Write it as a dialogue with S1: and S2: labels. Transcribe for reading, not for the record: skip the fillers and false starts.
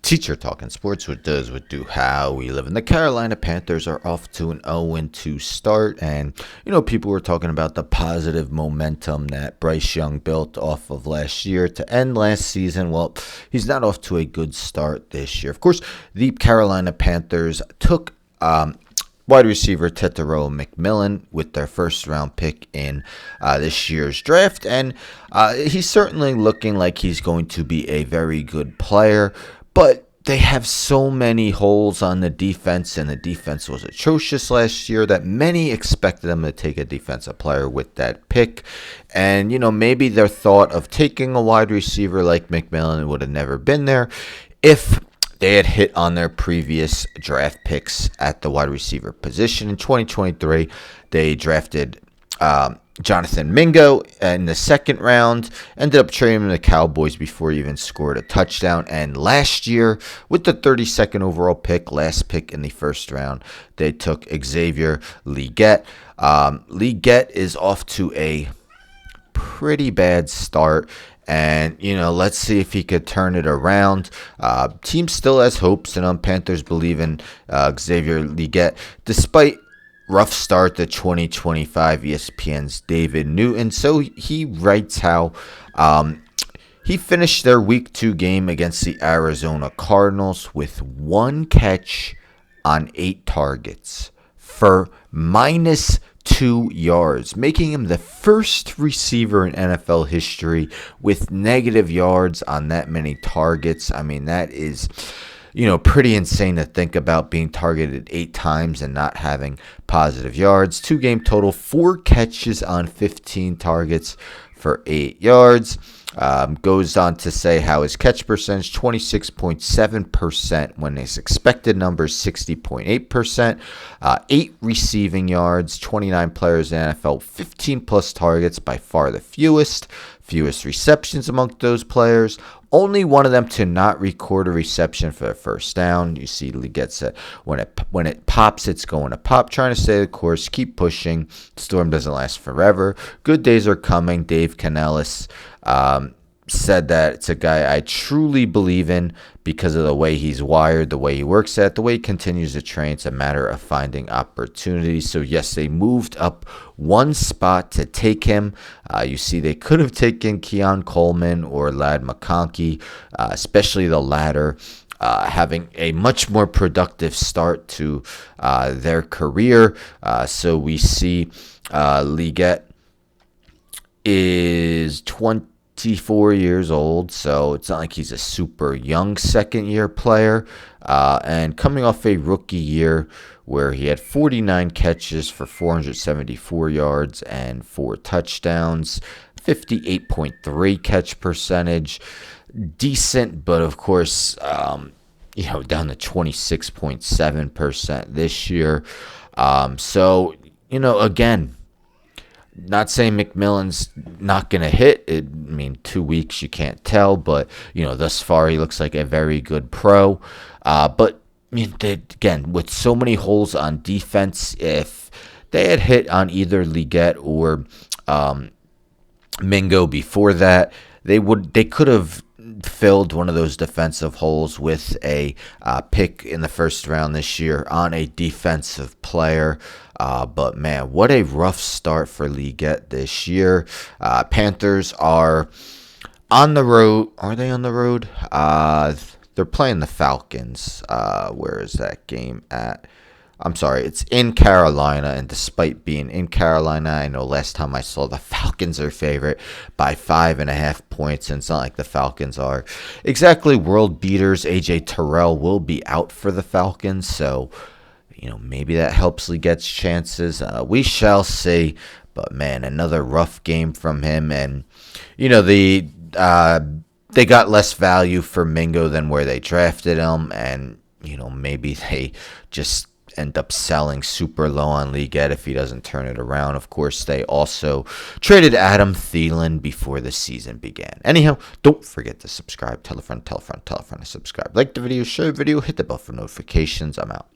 S1: Teacher Talking Sports, what does, what do, how we live. And the Carolina Panthers are off to an 0-2 start. And, people were talking about the positive momentum that Bryce Young built off of last year to end last season. Well, he's not off to a good start this year. Of course, the Carolina Panthers took wide receiver Tetairoa McMillan with their first round pick in this year's draft. And he's certainly looking like he's going to be a very good player. But they have so many holes on the defense, and the defense was atrocious last year that many expected them to take a defensive player with that pick. And, maybe their thought of taking a wide receiver like McMillan would have never been there if they had hit on their previous draft picks at the wide receiver position. In 2023, they drafted Jonathan Mingo in the second round, ended up trading him to the Cowboys before he even scored a touchdown. And last year, with the 32nd overall pick, last pick in the first round, they took Xavier Legette. Legette is off to a pretty bad start. And, let's see if he could turn it around. Team still has hopes, and Panthers believe in Xavier Legette, despite rough start to 2025, ESPN's David Newton. So he writes how he finished their Week 2 game against the Arizona Cardinals with 1 catch on 8 targets for -2 yards, making him the first receiver in NFL history with negative yards on that many targets. I mean, that is pretty insane to think about, being targeted 8 times and not having positive yards. 2-game total, 4 catches on 15 targets for 8 yards. Goes on to say how his catch percentage, 26.7%, when his expected number is 60.8%. 8 receiving yards, 29 players in the NFL, 15-plus targets, by far the fewest receptions among those players. Only one of them to not record a reception for a first down. You see, Legette said, when it pops, it's going to pop. Trying to stay the course, keep pushing. Storm doesn't last forever. Good days are coming. Dave Canellis said that it's a guy I truly believe in because of the way he's wired, the way he works at, the way he continues to train. It's a matter of finding opportunities. So, yes, they moved up 1 spot to take him. You see, they could have taken Keon Coleman or Ladd McConkey, especially the latter, having a much more productive start to their career. So we see Legette is 24 years old, so it's not like he's a super young second-year player. And coming off a rookie year where he had 49 catches for 474 yards and 4 touchdowns, 58.3 catch percentage. Decent, but of course, down to 26.7% this year. So, again, not saying McMillan's not going to hit. 2 weeks, you can't tell. But, thus far, he looks like a very good pro. But, again, with so many holes on defense, if they had hit on either Legette or Mingo before that, they could have filled one of those defensive holes with a pick in the first round this year on a defensive player. But man, what a rough start for Legette this year. Panthers are on the road. Are they on the road? They're playing the Falcons. Where is that game at? I'm sorry, it's in Carolina, and despite being in Carolina, I know last time I saw the Falcons are favorite by 5.5 points, and it's not like the Falcons are exactly world beaters. A.J. Terrell will be out for the Falcons, so, maybe that helps Legette's chances. We shall see, but man, another rough game from him, and, they got less value for Mingo than where they drafted him, and, maybe they just end up selling super low on Legette if he doesn't turn it around. Of course, they also traded Adam Thielen before the season began. Anyhow, don't forget to subscribe. Tell a friend to subscribe. Like the video, share the video, hit the bell for notifications. I'm out.